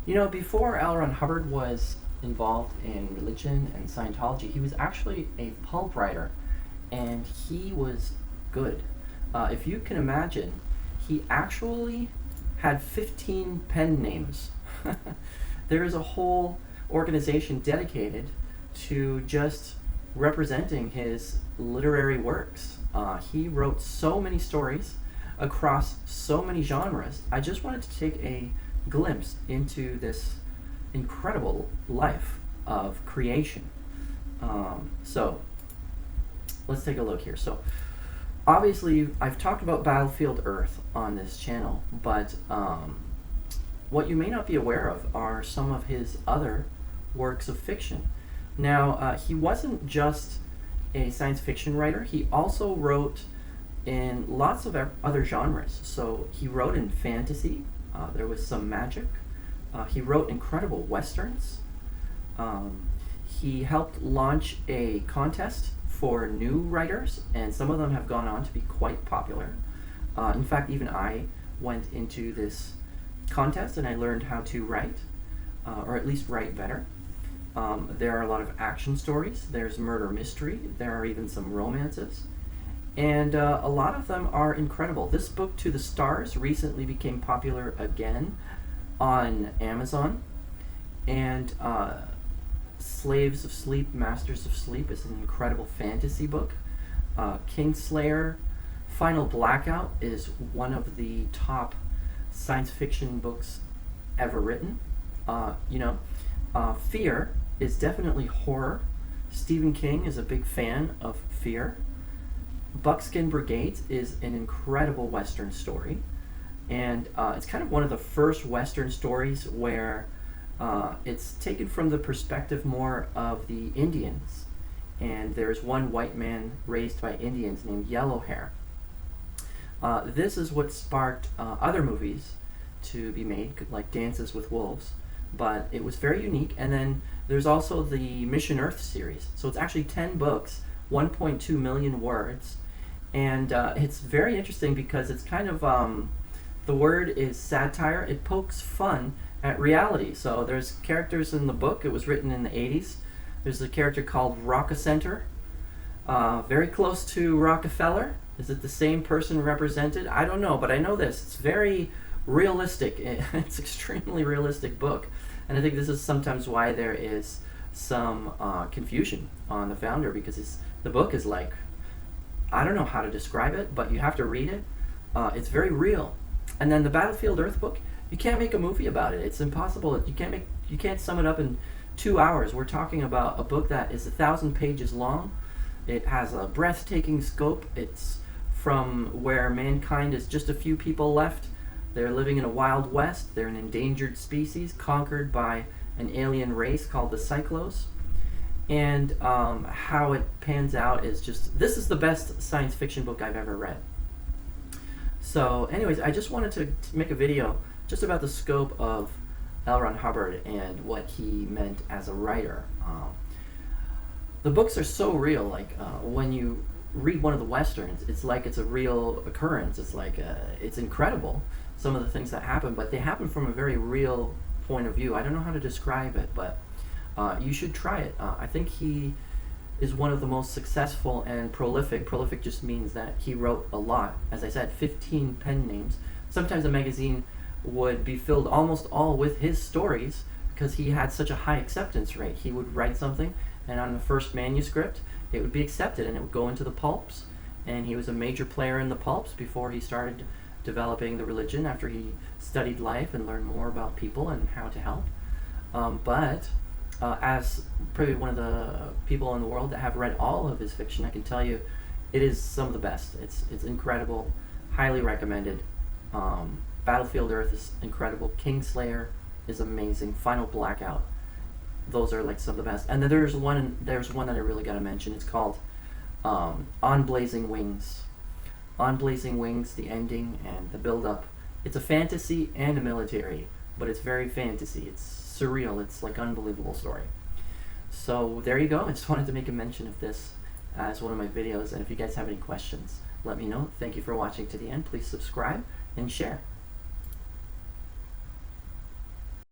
You know, before L. Ron Hubbard was involved in religion and Scientology, he was actually a pulp writer, and he was good. If you can imagine, he actually had 15 pen names. There is a whole organization dedicated to just representing his literary works. He wrote so many stories across so many genres. I just wanted to take a glimpse into this incredible life of creation. So let's take a look here. So obviously I've talked about Battlefield Earth on this channel, but what you may not be aware of are some of his other works of fiction. Now, he wasn't just a science fiction writer, he also wrote in lots of other genres. So he wrote in fantasy, there was some magic, he wrote incredible westerns, he helped launch a contest for new writers, and some of them have gone on to be quite popular. In fact, even I went into this contest and I learned how to write, or at least write better. There are a lot of action stories, there's murder mystery, there are even some romances, and a lot of them are incredible. This book, To the Stars, recently became popular again on Amazon, and Slaves of Sleep, Masters of Sleep is an incredible fantasy book. Kingslayer, Final Blackout is one of the top science fiction books ever written. Fear is definitely horror. Stephen King is a big fan of Fear. Buckskin Brigades is an incredible Western story, and it's kind of one of the first Western stories where it's taken from the perspective more of the Indians, and there's one white man raised by Indians named Yellowhair. This is what sparked other movies to be made, like Dances with Wolves, but it was very unique. And then there's also the Mission Earth series. So it's actually 10 books, 1.2 million words, and it's very interesting because it's kind of, the word is satire. It pokes fun at reality. So there's characters in the book. It was written in the 80s. There's a character called Rockacenter, very close to Rockefeller. Is it the same person represented? I don't know, but I know this. It's very realistic. It's extremely realistic book. And I think this is sometimes why there is some confusion on the founder, because the book is like, I don't know how to describe it, but you have to read it. It's very real. And then the Battlefield Earth book, you can't make a movie about it. It's impossible. You can't sum it up in 2 hours. We're talking about a book that is 1,000 pages long. It has a breathtaking scope. It's from where mankind is just a few people left. They're living in a wild west. They're an endangered species conquered by an alien race called the Cyclos. And how it pans out is just, this is the best science fiction book I've ever read. So anyways, I just wanted to make a video just about the scope of L. Ron Hubbard and what he meant as a writer. The books are so real. Like when you read one of the westerns, it's like it's a real occurrence. It's like it's incredible, some of the things that happen, but they happen from a very real point of view. I don't know how to describe it, but you should try it. I think he is one of the most successful and prolific. Prolific just means that he wrote a lot. As I said, 15 pen names. Sometimes a magazine would be filled almost all with his stories because he had such a high acceptance rate. He would write something, and on the first manuscript, it would be accepted, and it would go into the pulps. And he was a major player in the pulps before he started developing the religion, after he studied life and learned more about people and how to help. But as probably one of the people in the world that have read all of his fiction, I can tell you it is some of the best. It's incredible, highly recommended. Battlefield Earth is incredible. Kingslayer is amazing. Final Blackout, those are like some of the best. And then there's one that I really got to mention. It's called On Blazing Wings. On Blazing Wings, the ending and the build-up. It's a fantasy and a military, but it's very fantasy. It's surreal. It's like unbelievable story. So there you go. I just wanted to make a mention of this as one of my videos, and if you guys have any questions, let me know. Thank you for watching to the end. Please subscribe and share.